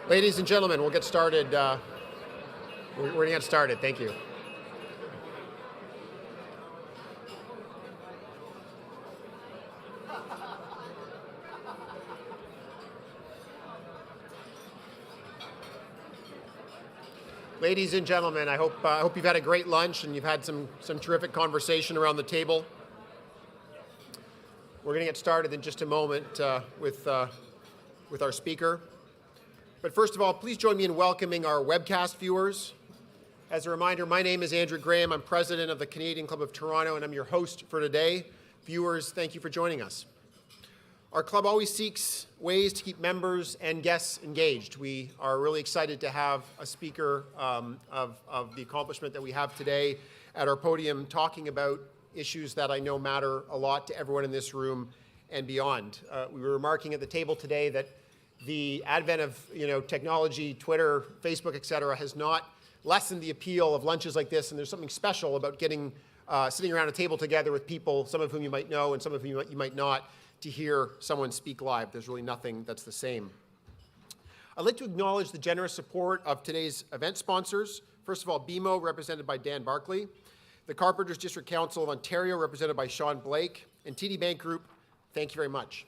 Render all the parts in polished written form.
Ladies and gentlemen, we'll get started. We're going to get started. Thank you. Ladies and gentlemen, I hope you've had a great lunch and you've had some terrific conversation around the table. We're going to get started in just a moment with our speaker. But first of all, please join me in welcoming our webcast viewers. As a reminder, my name is Andrew Graham. I'm president of the Canadian Club of Toronto, and I'm your host for today. Viewers, thank you for joining us. Our club always seeks ways to keep members and guests engaged. We are really excited to have a speaker of the accomplishment that we have today at our podium talking about issues that I know matter a lot to everyone in this room and beyond. We were remarking at the table today that the advent of technology, Twitter, Facebook, et cetera, has not lessened the appeal of lunches like this, and there's something special about getting sitting around a table together with people, some of whom you might know and some of whom you might not, to hear someone speak live. There's really nothing that's the same. I'd like to acknowledge the generous support of today's event sponsors. First of all, BMO, represented by Dan Barkley, the Carpenters District Council of Ontario, represented by Sean Blake, and TD Bank Group. Thank you very much.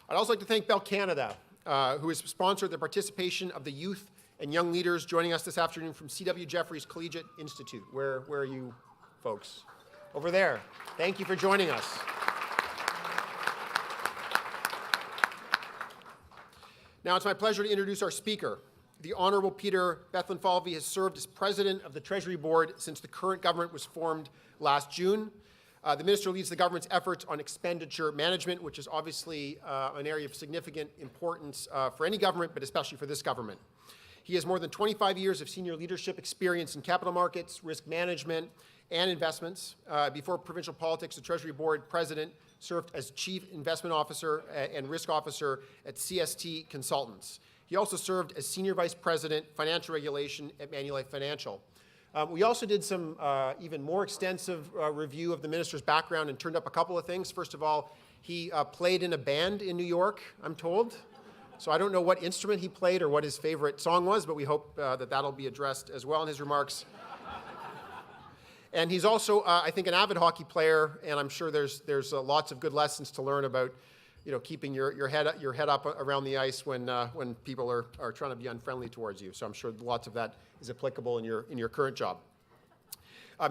I'd also like to thank Bell Canada, who has sponsored the participation of the youth and young leaders joining us this afternoon from C.W. Jeffrey's Collegiate Institute. Where are you folks? Over there. Thank you for joining us. Now it's my pleasure to introduce our speaker. The Honourable Peter Bethlenfalvy has served as president of the Treasury Board since the current government was formed last June. The minister leads the government's efforts on expenditure management, which is obviously an area of significant importance for any government, but especially for this government. He has more than 25 years of senior leadership experience in capital markets, risk management, and investments. Before provincial politics, the Treasury Board president served as chief investment officer and risk officer at CST Consultants. He also served as senior vice president, financial regulation at Manulife Financial. We also did some even more extensive review of the minister's background and turned up a couple of things. First of all, he played in a band in New York, I'm told. So I don't know what instrument he played or what his favorite song was, but we hope that that'll be addressed as well in his remarks. And he's also, I think, an avid hockey player, and I'm sure there's lots of good lessons to learn about, keeping your head up around the ice when people are trying to be unfriendly towards you. So I'm sure lots of that is applicable in your current job.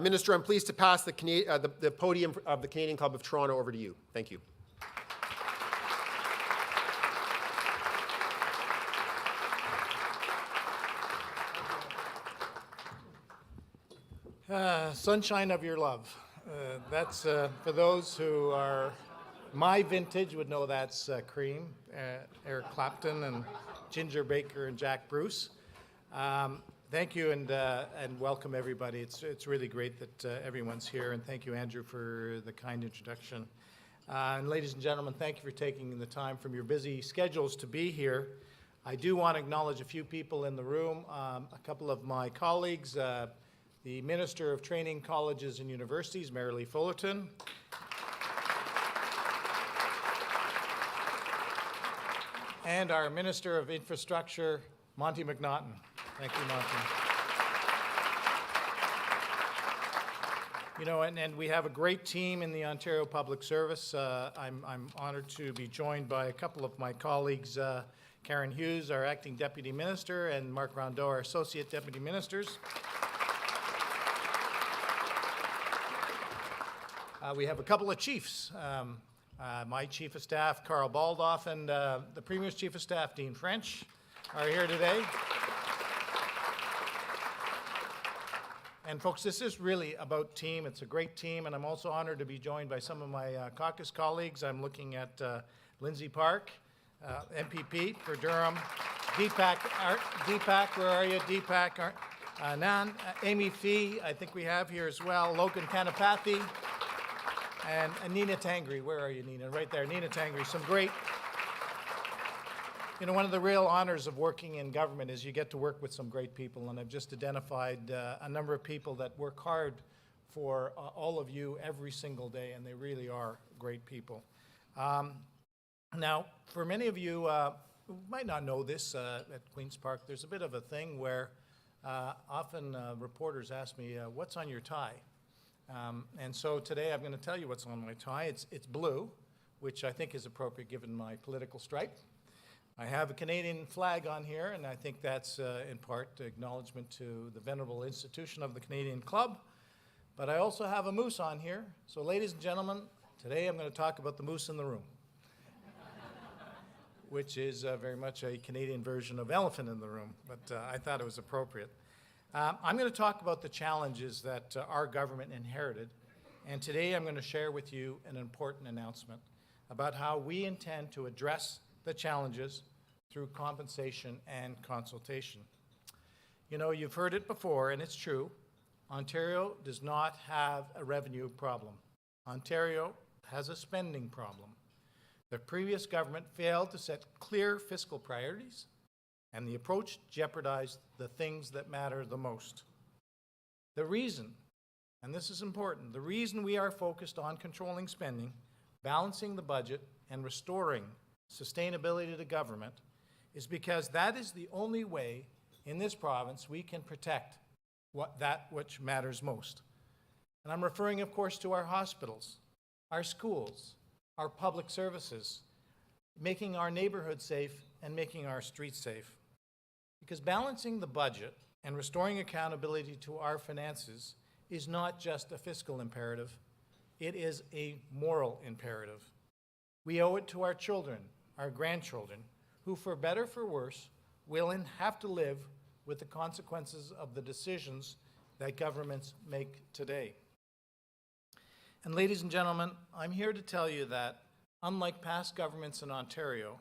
Minister, I'm pleased to pass the podium of the Canadian Club of Toronto over to you. Thank you. Sunshine of your love. That's for those who are my vintage would know that's Cream, Eric Clapton, and Ginger Baker and Jack Bruce. Thank you and welcome everybody. It's really great that everyone's here, and thank you, Andrew, for the kind introduction. And ladies and gentlemen, thank you for taking the time from your busy schedules to be here. I do want to acknowledge a few people in the room, a couple of my colleagues, the Minister of Training, Colleges and Universities, Marilee Fullerton. And our Minister of Infrastructure, Monty McNaughton. Thank you, Monty. And we have a great team in the Ontario Public Service. I'm honored to be joined by a couple of my colleagues, Karen Hughes, our Acting Deputy Minister, and Mark Rondeau, our Associate Deputy Ministers. We have a couple of chiefs. My Chief of Staff, Carl Baldoff, and the Premier's Chief of Staff, Dean French, are here today. And folks, this is really about team. It's a great team, and I'm also honored to be joined by some of my caucus colleagues. I'm looking at Lindsay Park, MPP for Durham, Deepak, where are you? Deepak, Nan, Amy Fee, I think we have here as well, Logan Kanapathy, and Nina Tangri. Where are you, Nina? Right there, Nina Tangri. Some great, one of the real honors of working in government is you get to work with some great people, and I've just identified a number of people that work hard for all of you every single day, and they really are great people. Now, for many of you who might not know this, at Queen's Park, there's a bit of a thing where often reporters ask me, what's on your tie? And so today I'm going to tell you what's on my tie. It's blue, which I think is appropriate given my political stripe. I have a Canadian flag on here, and I think that's in part acknowledgement to the venerable institution of the Canadian Club. But I also have a moose on here. So ladies and gentlemen, today I'm going to talk about the moose in the room, which is very much a Canadian version of elephant in the room, but I thought it was appropriate. I'm going to talk about the challenges that our government inherited, and today I'm going to share with you an important announcement about how we intend to address the challenges through compensation and consultation. You know, you've heard it before, and it's true. Ontario does not have a revenue problem. Ontario has a spending problem. The previous government failed to set clear fiscal priorities, and the approach jeopardized the things that matter the most. The reason, and this is important, the reason we are focused on controlling spending, balancing the budget, and restoring sustainability to government is because that is the only way in this province we can protect that which matters most. And I'm referring, of course, to our hospitals, our schools, our public services, making our neighborhoods safe and making our streets safe. Because balancing the budget and restoring accountability to our finances is not just a fiscal imperative, it is a moral imperative. We owe it to our children, our grandchildren, who, for better or for worse, will have to live with the consequences of the decisions that governments make today. And ladies and gentlemen, I'm here to tell you that, unlike past governments in Ontario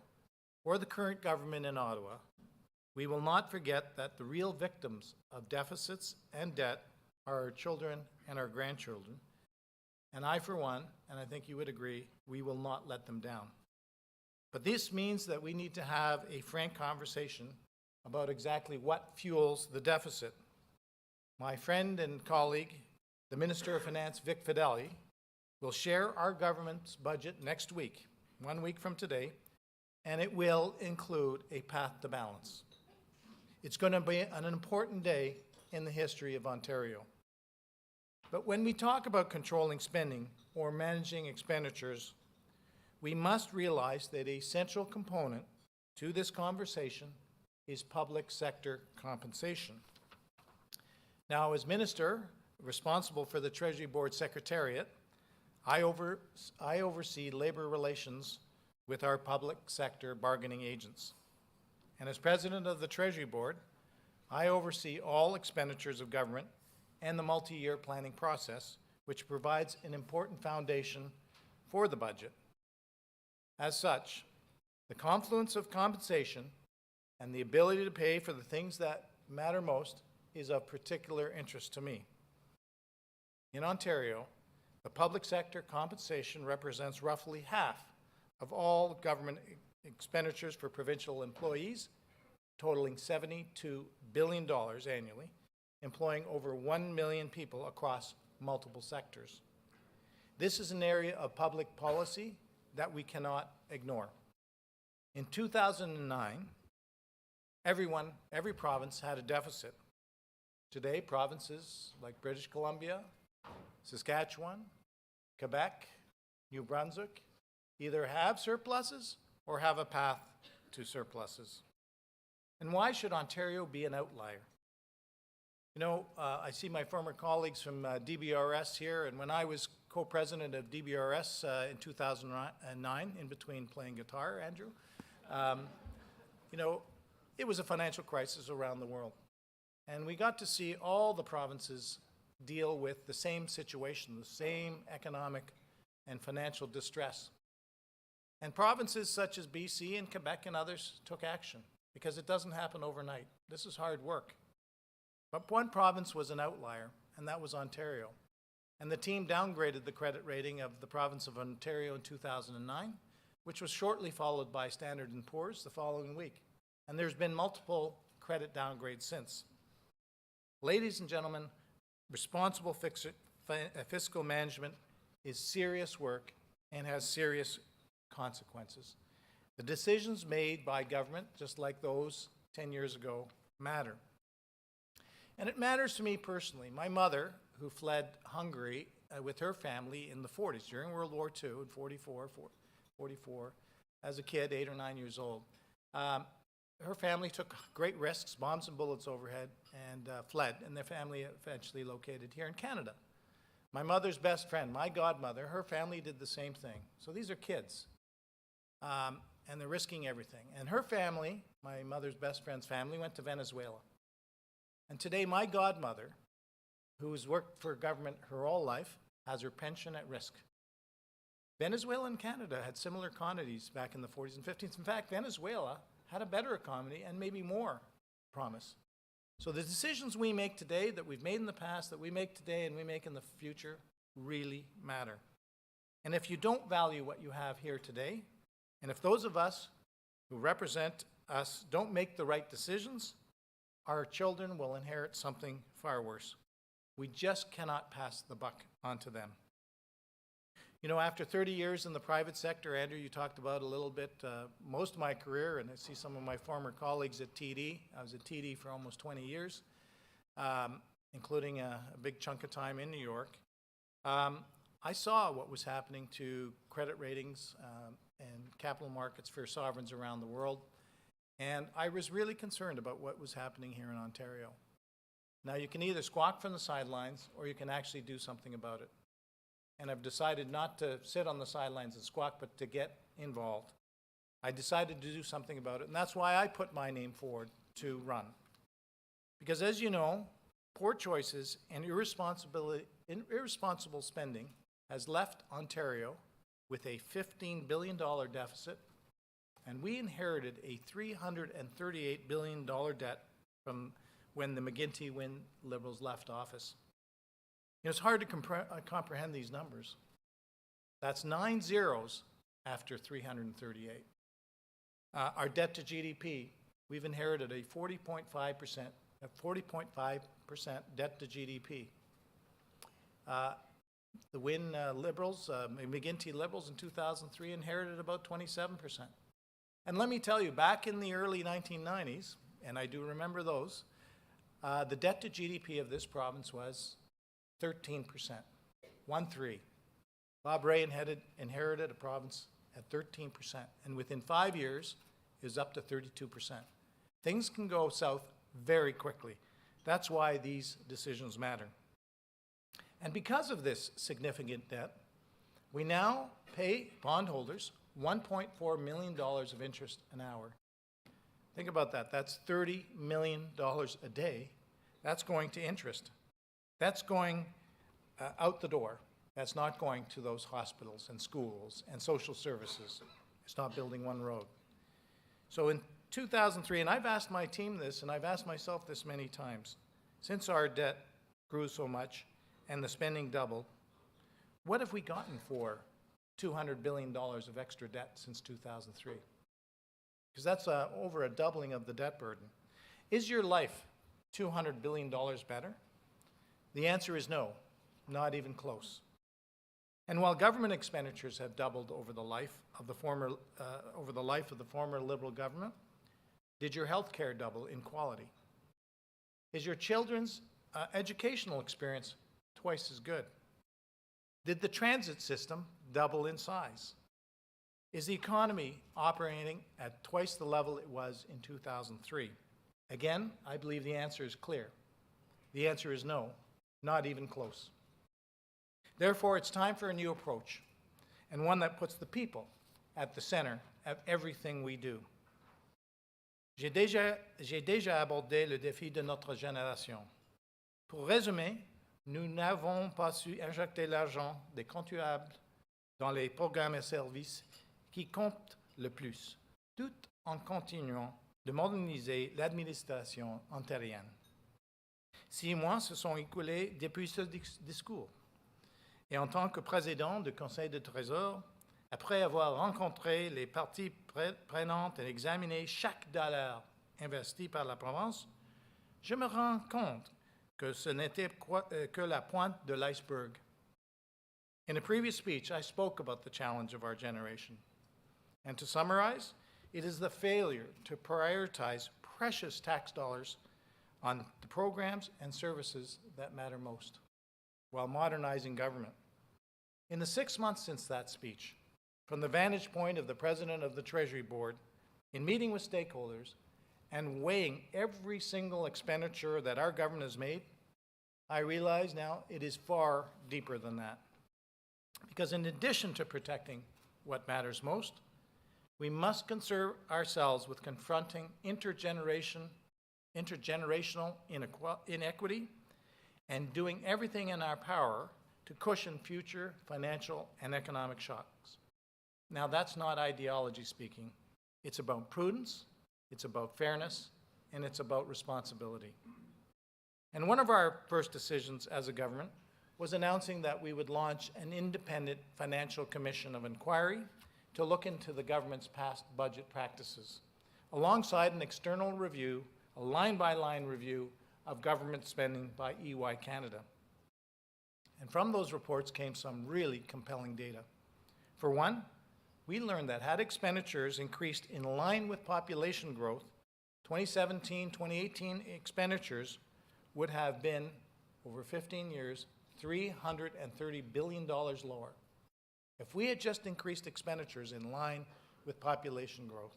or the current government in Ottawa, we will not forget that the real victims of deficits and debt are our children and our grandchildren. And I, for one, and I think you would agree, we will not let them down. But this means that we need to have a frank conversation about exactly what fuels the deficit. My friend and colleague, the Minister of Finance, Vic Fedeli, will share our government's budget next week, 1 week from today, and it will include a path to balance. It's going to be an important day in the history of Ontario. But when we talk about controlling spending or managing expenditures, we must realize that a central component to this conversation is public sector compensation. Now, as Minister responsible for the Treasury Board Secretariat, I oversee labor relations with our public sector bargaining agents. And as President of the Treasury Board, I oversee all expenditures of government and the multi-year planning process, which provides an important foundation for the budget. As such, the confluence of compensation and the ability to pay for the things that matter most is of particular interest to me. In Ontario, the public sector compensation represents roughly half of all government expenditures for provincial employees, totaling $72 billion annually, employing over 1 million people across multiple sectors. This is an area of public policy that we cannot ignore. In 2009, every province had a deficit. Today, provinces like British Columbia, Saskatchewan, Quebec, New Brunswick either have surpluses or have a path to surpluses. And why should Ontario be an outlier? You know, I see my former colleagues from DBRS here, and when I was co-president of DBRS in 2009, in between playing guitar, Andrew, you know, it was a financial crisis around the world. And we got to see all the provinces deal with the same situation, the same economic and financial distress. And provinces such as BC and Quebec and others took action, because it doesn't happen overnight. This is hard work. But one province was an outlier, and that was Ontario. And the team downgraded the credit rating of the province of Ontario in 2009, which was shortly followed by Standard & Poor's the following week. And there's been multiple credit downgrades since. Ladies and gentlemen, responsible fiscal management is serious work and has serious consequences. The decisions made by government, just like those 10 years ago, matter. And it matters to me personally. My mother, who fled Hungary with her family in the 40s, during World War II, in 44, as a kid, 8 or 9 years old, her family took great risks, bombs and bullets overhead, and fled, and their family eventually located here in Canada. My mother's best friend, my godmother, her family did the same thing. So these are kids, and they're risking everything. And her family, my mother's best friend's family, went to Venezuela. And today, my godmother, who's worked for government her whole life, has her pension at risk. Venezuela and Canada had similar economies back in the 40s and 50s. In fact, Venezuela had a better economy and maybe more promise. So the decisions we make today, that we've made in the past, that we make today and we make in the future, really matter. And if you don't value what you have here today, and if those of us who represent us don't make the right decisions, our children will inherit something far worse. We just cannot pass the buck on to them. You know, after 30 years in the private sector, Andrew, you talked about a little bit, most of my career, and I see some of my former colleagues at TD. I was at TD for almost 20 years, including a big chunk of time in New York. I saw what was happening to credit ratings and capital markets for sovereigns around the world, and I was really concerned about what was happening here in Ontario. Now, you can either squawk from the sidelines or you can actually do something about it. And I've decided not to sit on the sidelines and squawk, but to get involved. I decided to do something about it, and that's why I put my name forward to run. Because as you know, poor choices and irresponsible spending has left Ontario with a $15 billion deficit, and we inherited a $338 billion debt from when the McGuinty-Wynne Liberals left office. It's hard to comprehend these numbers. That's 9 zeros after 338. Our debt to GDP, we've inherited a 40.5% debt to GDP. The Wynne Liberals, McGuinty Liberals in 2003 inherited about 27%. And let me tell you, back in the early 1990s, and I do remember those, the debt to GDP of this province was 13%, 1-3. Bob Rae inherited a province at 13%, and within 5 years, it was up to 32%. Things can go south very quickly. That's why these decisions matter. And because of this significant debt, we now pay bondholders $1.4 million of interest an hour. Think about that. That's $30 million a day. That's going to interest. That's going out the door. That's not going to those hospitals and schools and social services. It's not building one road. So in 2003, and I've asked my team this, and I've asked myself this many times, since our debt grew so much and the spending doubled, what have we gotten for $200 billion of extra debt since 2003? Because that's over a doubling of the debt burden. Is your life $200 billion better? The answer is no, not even close. And while government expenditures have doubled over the life of the former Liberal government, did your health care double in quality? Is your children's educational experience twice as good? Did the transit system double in size? Is the economy operating at twice the level it was in 2003? Again, I believe the answer is clear. The answer is no. Not even close. Therefore, it's time for a new approach, and one that puts the people at the center of everything we do. J'ai déjà abordé le défi de notre génération. Pour résumer, nous n'avons pas su injecter l'argent des contribuables dans les programmes et services qui comptent le plus, tout en continuant de moderniser l'administration ontarienne. 6 mois se sont écoulés depuis ce discours. Et en tant que président du Conseil de Trésor, après avoir rencontré les parties prenantes et examiné chaque dollar investi par la province, je me rends compte que ce n'était que la pointe de l'iceberg. In a previous speech, I spoke about the challenge of our generation. And to summarize, it is the failure to prioritize precious tax dollars on the programs and services that matter most, while modernizing government. In the 6 months since that speech, from the vantage point of the President of the Treasury Board, in meeting with stakeholders and weighing every single expenditure that our government has made, I realize now it is far deeper than that. Because in addition to protecting what matters most, we must concern ourselves with confronting intergenerational inequity and doing everything in our power to cushion future financial and economic shocks. Now, that's not ideology speaking. It's about prudence, it's about fairness, and it's about responsibility. And one of our first decisions as a government was announcing that we would launch an independent financial commission of inquiry to look into the government's past budget practices, alongside an external review, a line-by-line review of government spending by EY Canada. And from those reports came some really compelling data. For one, we learned that had expenditures increased in line with population growth, 2017-2018 expenditures would have been, over 15 years, $330 billion lower if we had just increased expenditures in line with population growth.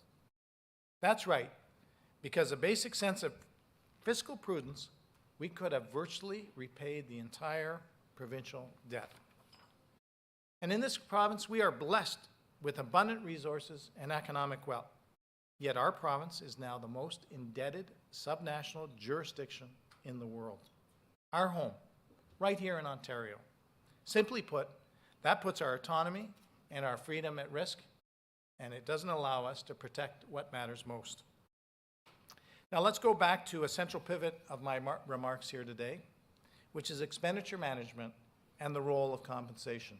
That's right, because a basic sense of fiscal prudence, we could have virtually repaid the entire provincial debt. And in this province, we are blessed with abundant resources and economic wealth. Yet our province is now the most indebted subnational jurisdiction in the world. Our home, right here in Ontario. Simply put, that puts our autonomy and our freedom at risk, and it doesn't allow us to protect what matters most. Now let's go back to a central pivot of my remarks here today, which is expenditure management and the role of compensation.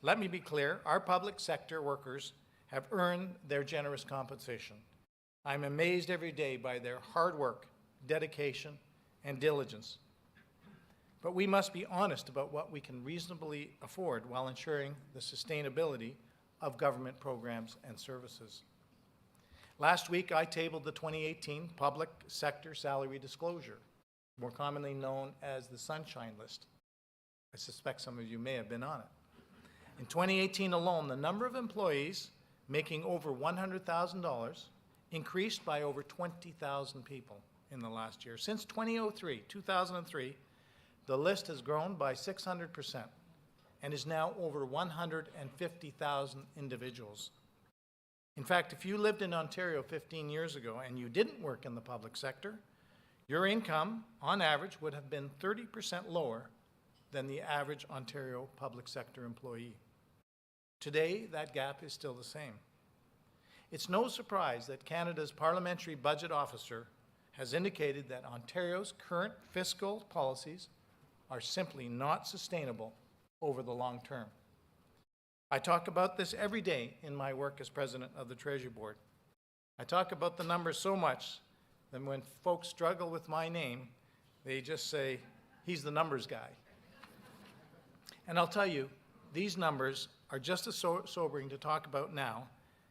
Let me be clear, our public sector workers have earned their generous compensation. I'm amazed every day by their hard work, dedication, and diligence. But we must be honest about what we can reasonably afford while ensuring the sustainability of government programs and services. Last week, I tabled the 2018 Public Sector Salary Disclosure, more commonly known as the Sunshine List. I suspect some of you may have been on it. In 2018 alone, the number of employees making over $100,000 increased by over 20,000 people in the last year. Since 2003, the list has grown by 600% and is now over 150,000 individuals. In fact, if you lived in Ontario 15 years ago and you didn't work in the public sector, your income, on average, would have been 30% lower than the average Ontario public sector employee. Today, that gap is still the same. It's no surprise that Canada's Parliamentary Budget Officer has indicated that Ontario's current fiscal policies are simply not sustainable over the long term. I talk about this every day in my work as President of the Treasury Board. I talk about the numbers so much that when folks struggle with my name, they just say, he's the numbers guy. And I'll tell you, these numbers are just as sobering to talk about now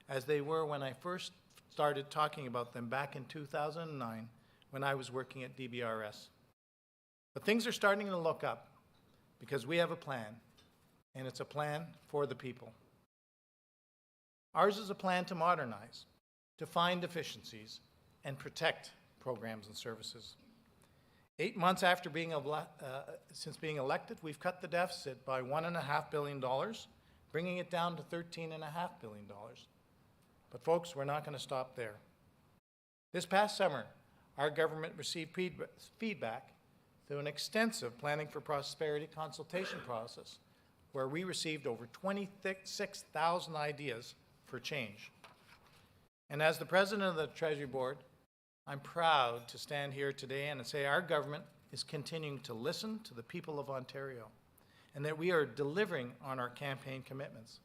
as they were when I first started talking about them back in 2009 when I was working at DBRS. But things are starting to look up because we have a plan, and it's a plan for the people. Ours is a plan to modernize, to find efficiencies, and protect programs and services. 8 months after since being elected, we've cut the deficit by $1.5 billion, bringing it down to $13.5 billion. But folks, we're not going to stop there. This past summer, our government received feedback through an extensive Planning for Prosperity consultation process, where we received over 26,000 ideas for change. And as the President of the Treasury Board, I'm proud to stand here today and say our government is continuing to listen to the people of Ontario and that we are delivering on our campaign commitments.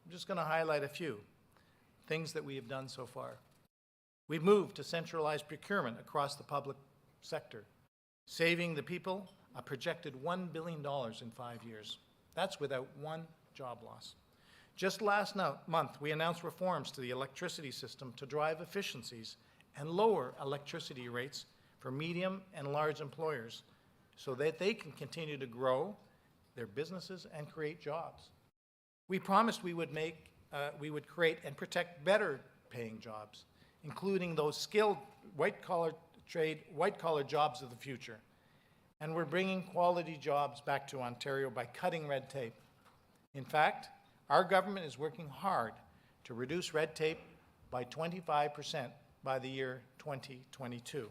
I'm just going to highlight a few things that we have done so far. We've moved to centralized procurement across the public sector, saving the people a projected $1 billion in 5 years. That's without one job loss. Just last month, we announced reforms to the electricity system to drive efficiencies and lower electricity rates for medium and large employers so that they can continue to grow their businesses and create jobs. We promised we would create and protect better paying jobs, including those skilled white-collar jobs of the future. And we're bringing quality jobs back to Ontario by cutting red tape. In fact, our government is working hard to reduce red tape by 25% by the year 2022.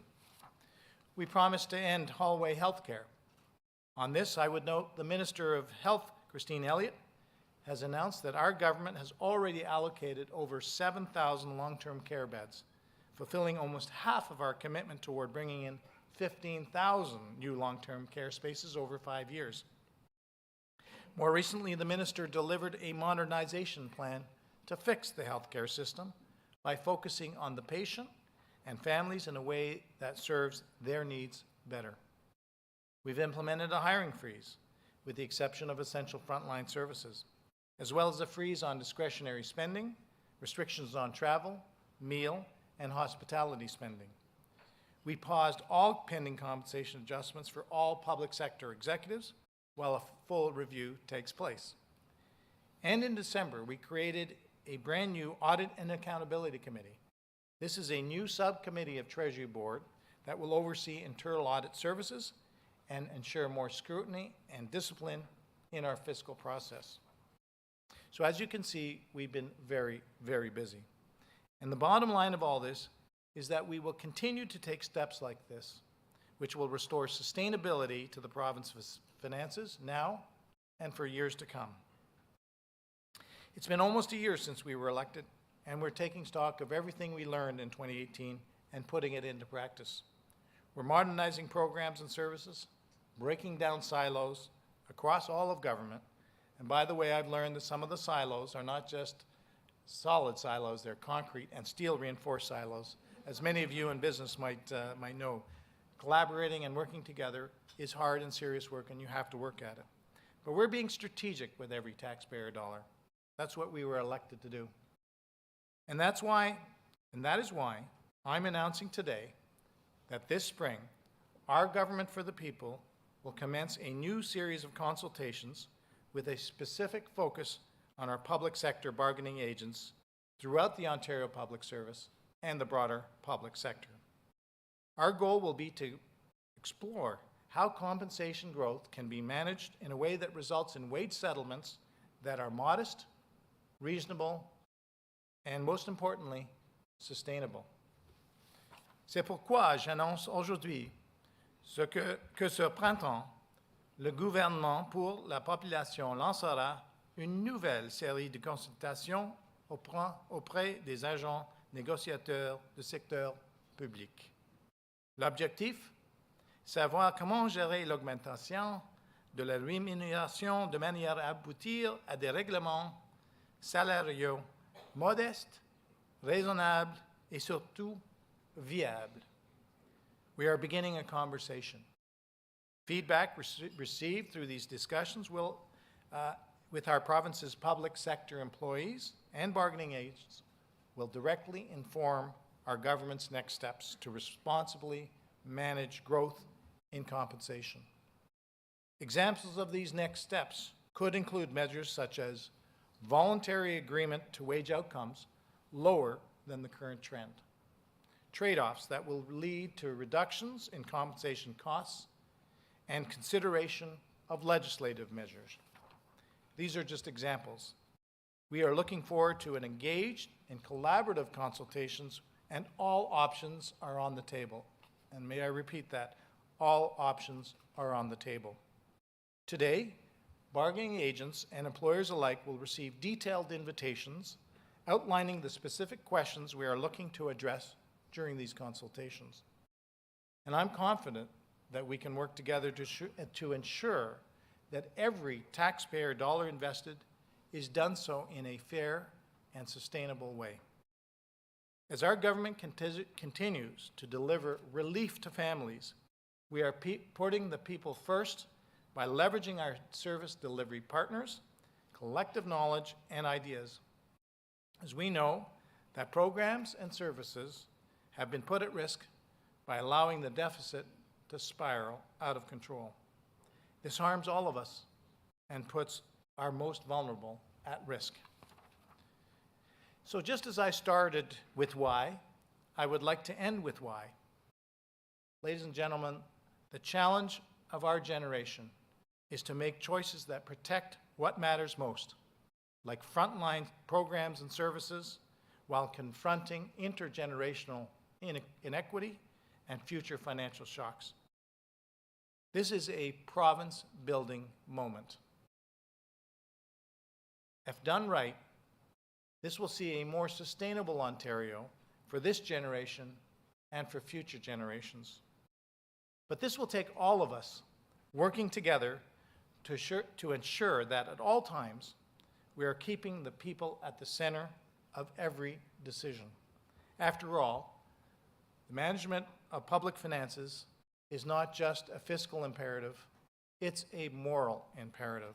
We promised to end hallway health care. On this, I would note the Minister of Health, Christine Elliott, has announced that our government has already allocated over 7,000 long-term care beds, fulfilling almost half of our commitment toward bringing in 15,000 new long-term care spaces over 5 years. More recently, the minister delivered a modernization plan to fix the healthcare system by focusing on the patient and families in a way that serves their needs better. We've implemented a hiring freeze, with the exception of essential frontline services, as well as a freeze on discretionary spending, restrictions on travel, meal, and hospitality spending. We paused all pending compensation adjustments for all public sector executives while a full review takes place. And in December, we created a brand new Audit and Accountability Committee. This is a new subcommittee of Treasury Board that will oversee internal audit services and ensure more scrutiny and discipline in our fiscal process. So as you can see, we've been very, very busy. And the bottom line of all this is that we will continue to take steps like this, which will restore sustainability to the province's finances now and for years to come. It's been almost a year since we were elected, and we're taking stock of everything we learned in 2018 and putting it into practice. We're modernizing programs and services, breaking down silos across all of government. And by the way, I've learned that some of the silos are not just solid silos, they're concrete and steel reinforced silos. As many of you in business might know, collaborating and working together is hard and serious work, and you have to work at it. But we're being strategic with every taxpayer dollar. That's what we were elected to do. And that is why I'm announcing today that this spring, our Government for the People will commence a new series of consultations with a specific focus on our public sector bargaining agents throughout the Ontario Public Service and the broader public sector. Our goal will be to explore how compensation growth can be managed in a way that results in wage settlements that are modest, reasonable, and most importantly, sustainable. C'est pourquoi j'annonce aujourd'hui que ce printemps, le gouvernement pour la population lancera une nouvelle série de consultations auprès des agents négociateurs du secteur public. L'objectif, savoir comment gérer l'augmentation de la rémunération de manière à aboutir à des règlements salariaux modestes, raisonnables et surtout viables. We are beginning a conversation. Feedback received through these discussions will, with our province's public sector employees and bargaining agents, will directly inform our government's next steps to responsibly manage growth in compensation. Examples of these next steps could include measures such as voluntary agreement to wage outcomes lower than the current trend, trade-offs that will lead to reductions in compensation costs, and consideration of legislative measures. These are just examples. We are looking forward to an engaged and collaborative consultations, and all options are on the table. And may I repeat that, all options are on the table. Today, bargaining agents and employers alike will receive detailed invitations outlining the specific questions we are looking to address during these consultations. And I'm confident that we can work together to ensure that every taxpayer dollar invested is done so in a fair and sustainable way. As our government continues to deliver relief to families, We are putting the people first by leveraging our service delivery partners, collective knowledge, and ideas. As we know that programs and services have been put at risk by allowing the deficit to spiral out of control. This harms all of us and puts our most vulnerable at risk. So just as I started with why, I would like to end with why. Ladies and gentlemen, the challenge of our generation is to make choices that protect what matters most, like frontline programs and services, while confronting intergenerational inequity and future financial shocks. This is a province-building moment. If done right, this will see a more sustainable Ontario for this generation and for future generations. But this will take all of us working together to ensure that at all times we are keeping the people at the center of every decision. After all, the management of public finances is not just a fiscal imperative, it's a moral imperative.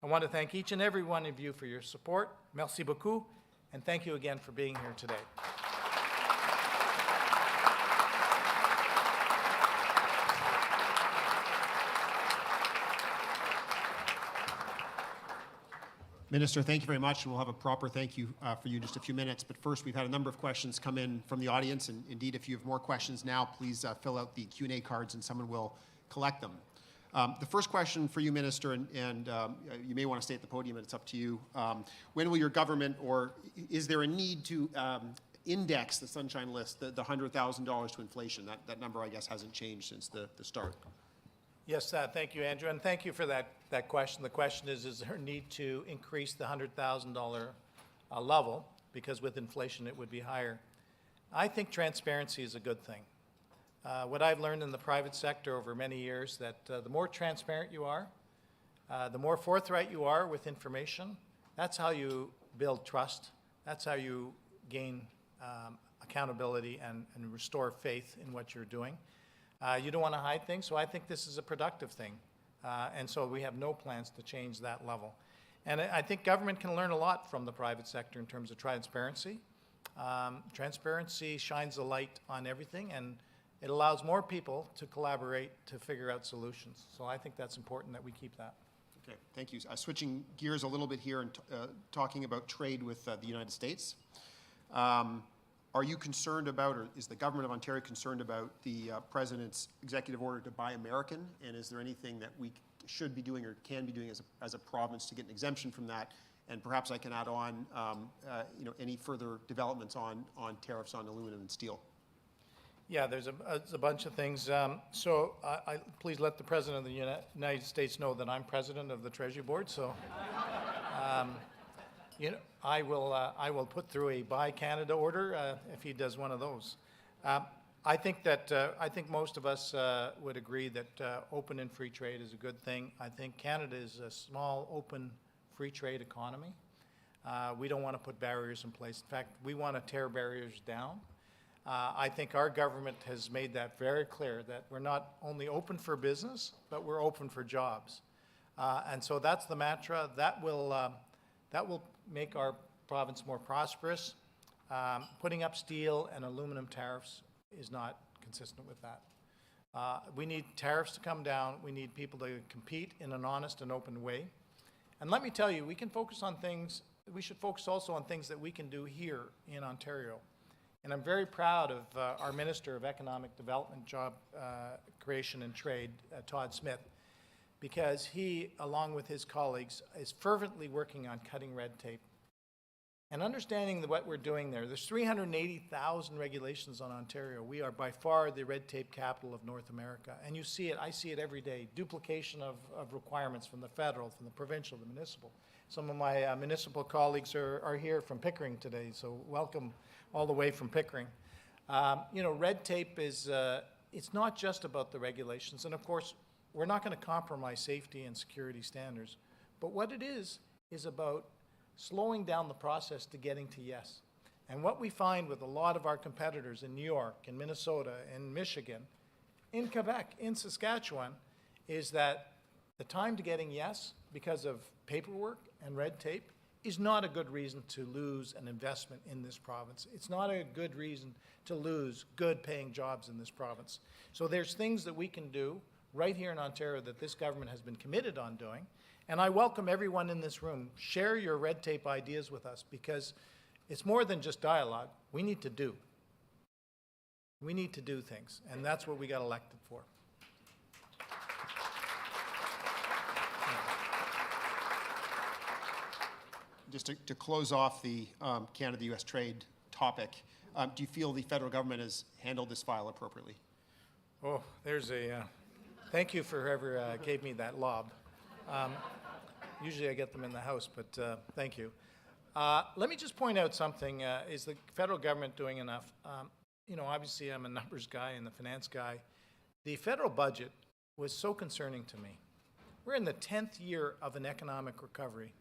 I want to thank each and every one of you for your support. Merci beaucoup, and thank you again for being here today. Minister, thank you very much, and we'll have a proper thank you for you in just a few minutes. But first, we've had a number of questions come in from the audience, and indeed, if you have more questions now, please fill out the Q&A cards and someone will collect them. The first question for you, Minister, and you may want to stay at the podium, and it's up to you. When will your government, or is there a need to index the Sunshine List, the $100,000 to inflation? That number, I guess, hasn't changed since the start. Yes, thank you, Andrew, and thank you for that question. The question is there a need to increase the $100,000 level? Because with inflation, it would be higher. I think transparency is a good thing. What I've learned in the private sector over many years, that the more transparent you are, the more forthright you are with information, that's how you build trust. That's how you gain accountability and restore faith in what you're doing. You don't want to hide things, so I think this is a productive thing. And so we have no plans to change that level. And I think government can learn a lot from the private sector in terms of transparency. Transparency shines a light on everything, and it allows more people to collaborate to figure out solutions. So I think that's important that we keep that. Okay, thank you. Switching gears a little bit here and talking about trade with the United States. Are you concerned about, or is the government of Ontario concerned about the President's executive order to buy American? And is there anything that we should be doing or can be doing as a province to get an exemption from that? And perhaps I can add on, any further developments on tariffs on aluminum and steel. Yeah, there's a bunch of things. So please let the President of the United States know that I'm President of the Treasury Board. So. I will put through a Buy Canada order if he does one of those. I think most of us would agree that open and free trade is a good thing. I think Canada is a small, open, free trade economy. We don't want to put barriers in place. In fact, we want to tear barriers down. I think our government has made that very clear, that we're not only open for business, but we're open for jobs. And so that's the mantra. That will make our province more prosperous. Putting up steel and aluminum tariffs is not consistent with that. We need tariffs to come down. We need people to compete in an honest and open way. And let me tell you, we should focus also on things that we can do here in Ontario. And I'm very proud of our Minister of Economic Development, Job Creation and Trade, Todd Smith, because he, along with his colleagues, is fervently working on cutting red tape. And understanding what we're doing there's 380,000 regulations on Ontario. We are by far the red tape capital of North America. And you see it, I see it every day, duplication of requirements from the federal, from the provincial, the municipal. Some of my municipal colleagues are here from Pickering today, so welcome all the way from Pickering. Red tape is, it's not just about the regulations, and of course, we're not going to compromise safety and security standards, but what it is about slowing down the process to getting to yes. And what we find with a lot of our competitors in New York, in Minnesota, in Michigan, in Quebec, in Saskatchewan, is that the time to getting yes, because of paperwork and red tape, is not a good reason to lose an investment in this province. It's not a good reason to lose good paying jobs in this province. So there's things that we can do right here in Ontario that this government has been committed on doing. And I welcome everyone in this room. Share your red tape ideas with us, because it's more than just dialogue. We need to do. We need to do things, and that's what we got elected for. Just to close off the Canada-U.S. trade topic, do you feel the federal government has handled this file appropriately? Oh, there's a, thank you for whoever gave me that lob. Usually I get them in the house, but thank you. Let me just point out something. Is the federal government doing enough? You know, obviously I'm a numbers guy and the finance guy. The federal budget was so concerning to me. We're in the 10th year of an economic recovery.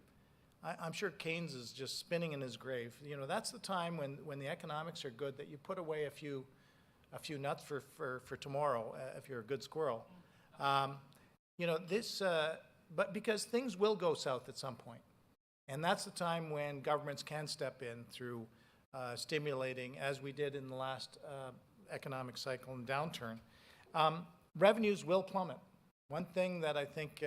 I'm sure Keynes is just spinning in his grave. You know, that's the time when the economics are good that you put away a few nuts for tomorrow if you're a good squirrel. You know, this, but because things will go south at some point. And that's the time when governments can step in through stimulating, as we did in the last economic cycle and downturn. Revenues will plummet. One thing that I think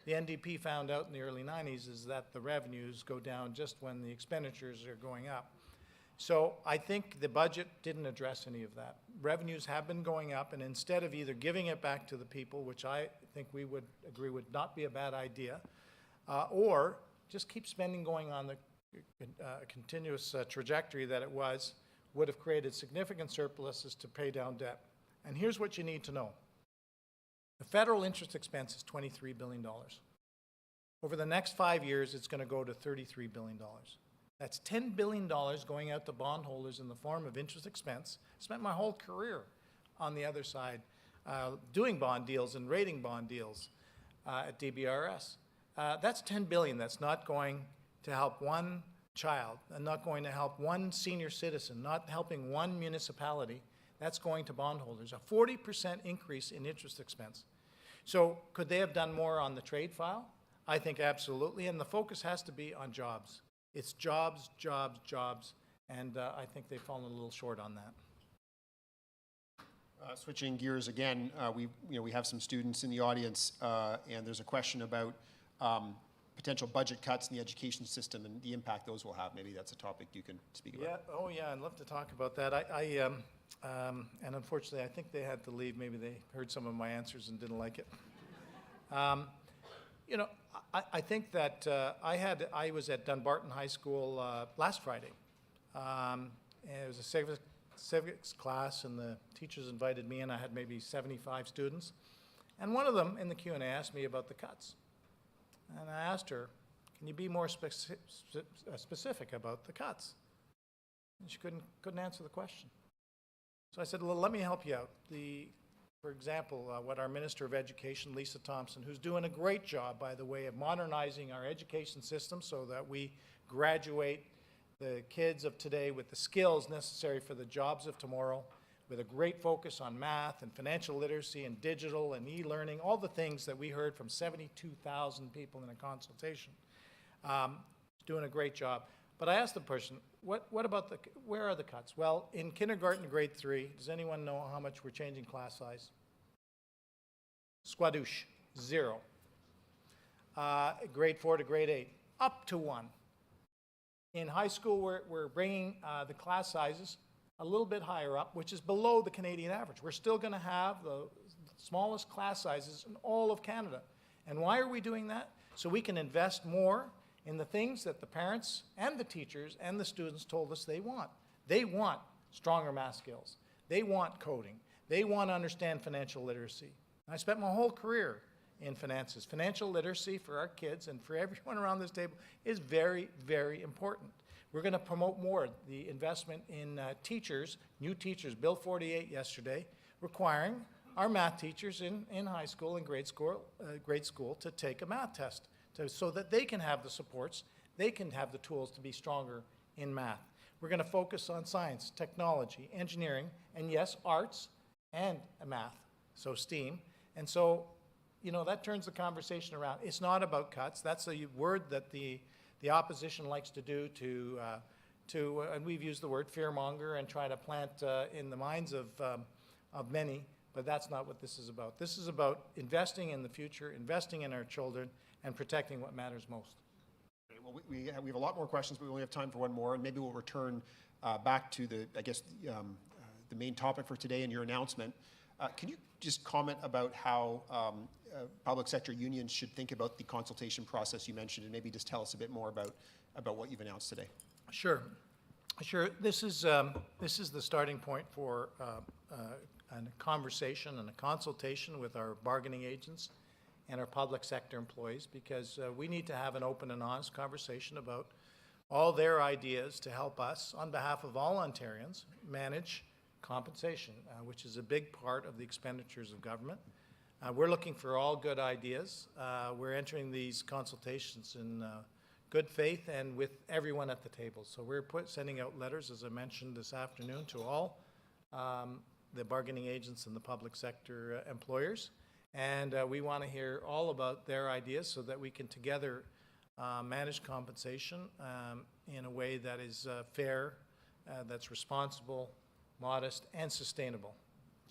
the NDP found out in the early 90s is that the revenues go down just when the expenditures are going up. So I think the budget didn't address any of that. Revenues have been going up, and instead of either giving it back to the people, which I think we would agree would not be a bad idea, or just keep spending going on the continuous trajectory that it was, would have created significant surpluses to pay down debt. And here's what you need to know. The federal interest expense is $23 billion. Over the next 5 years, it's going to go to $33 billion. That's $10 billion going out to bondholders in the form of interest expense. I spent my whole career on the other side doing bond deals and rating bond deals at DBRS. That's $10 billion. That's not going to help one child and not going to help one senior citizen, not helping one municipality. That's going to bondholders, a 40% increase in interest expense. So could they have done more on the trade file? I think absolutely, and the focus has to be on jobs. It's jobs, jobs, jobs, and I think they've fallen a little short on that. Switching gears again, we have some students in the audience, and there's a question about potential budget cuts in the education system and the impact those will have. Maybe that's a topic you can speak about. Yeah, oh yeah, I'd love to talk about that. And unfortunately, I think they had to leave. Maybe they heard some of my answers and didn't like it. You know, I think that I was at Dunbarton High School last Friday. And it was a civics class, and the teachers invited me, and I had maybe 75 students. And one of them in the Q&A asked me about the cuts. And I asked her, can you be more specific about the cuts? And she couldn't answer the question. So I said, well, let me help you out. For example, what our Minister of Education, Lisa Thompson, who's doing a great job, by the way, of modernizing our education system so that we graduate the kids of today with the skills necessary for the jobs of tomorrow, with a great focus on math and financial literacy and digital and e-learning, all the things that we heard from 72,000 people in a consultation. Doing a great job. But I asked the person, what about where are the cuts? Well, in kindergarten, grade 3, does anyone know how much we're changing class size? Squadouche, 0. Grade 4 to grade 8, up to 1. In high school, we're bringing the class sizes a little bit higher up, which is below the Canadian average. We're still going to have the smallest class sizes in all of Canada. And why are we doing that? So we can invest more in the things that the parents and the teachers and the students told us they want. They want stronger math skills. They want coding. They want to understand financial literacy. I spent my whole career in finances. Financial literacy for our kids and for everyone around this table is very, very important. We're going to promote more the investment in teachers, new teachers, Bill 48 yesterday, requiring our math teachers in high school and grade school to take a math test so that they can have the supports, they can have the tools to be stronger in math. We're going to focus on science, technology, engineering, and yes, arts and math. so STEAM. And so, you know, that turns the conversation around. It's not about cuts. That's a word that the opposition likes to do and we've used the word fearmonger and try to plant in the minds of many, but that's not what this is about. This is about investing in the future, investing in our children, and protecting what matters most. Okay, well, we have a lot more questions, but we only have time for one more, and maybe we'll return back to the main topic for today and your announcement. Can you just comment about how public sector unions should think about the consultation process you mentioned, and maybe just tell us a bit more about what you've announced today? Sure. This is the starting point for a conversation and a consultation with our bargaining agents and our public sector employees, because we need to have an open and honest conversation about all their ideas to help us, on behalf of all Ontarians, manage compensation, which is a big part of the expenditures of government. We're looking for all good ideas. We're entering these consultations in good faith and with everyone at the table. So we're sending out letters, as I mentioned this afternoon, to all the bargaining agents and the public sector employers. And we want to hear all about their ideas so that we can together manage compensation in a way that is fair, that's responsible, modest, and sustainable.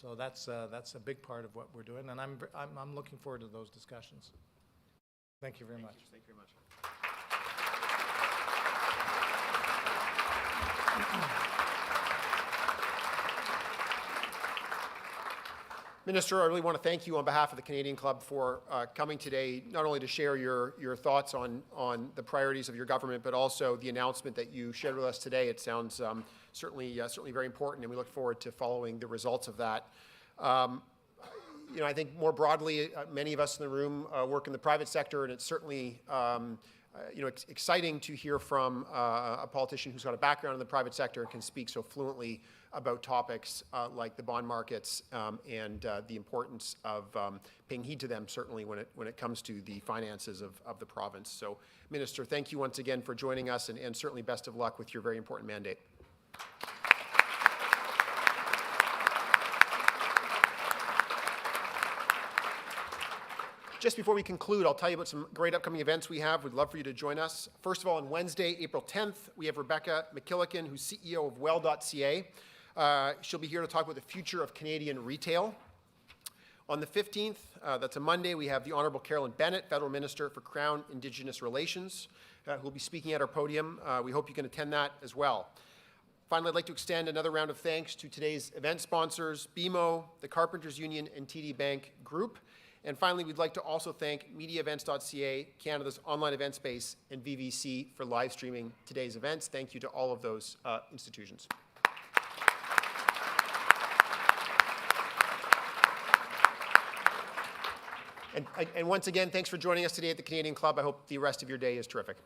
So that's a big part of what we're doing, and I'm looking forward to those discussions. Thank you very much. Thank you very much. Minister, I really want to thank you on behalf of the Canadian Club for coming today, not only to share your thoughts on the priorities of your government, but also the announcement that you shared with us today. It sounds certainly very important, and we look forward to following the results of that. You know, I think more broadly, many of us in the room work in the private sector, and it's certainly you know, exciting to hear from a politician who's got a background in the private sector and can speak so fluently about topics like the bond markets and the importance of paying heed to them, certainly when it comes to the finances of the province. So, Minister, thank you once again for joining us, and certainly best of luck with your very important mandate. Just before we conclude, I'll tell you about some great upcoming events we have. We'd love for you to join us. First of all, on Wednesday, April 10th, we have Rebecca McKillican, who's CEO of Well.ca. She'll be here to talk about the future of Canadian retail. On the 15th, that's a Monday, we have the Honourable Carolyn Bennett, Federal Minister for Crown Indigenous Relations, who will be speaking at our podium. We hope you can attend that as well. Finally, I'd like to extend another round of thanks to today's event sponsors, BMO, the Carpenters Union, and TD Bank Group. And finally, we'd like to also thank MediaEvents.ca, Canada's online event space, and VVC for live streaming today's events. Thank you to all of those institutions. And once again, thanks for joining us today at the Canadian Club. I hope the rest of your day is terrific.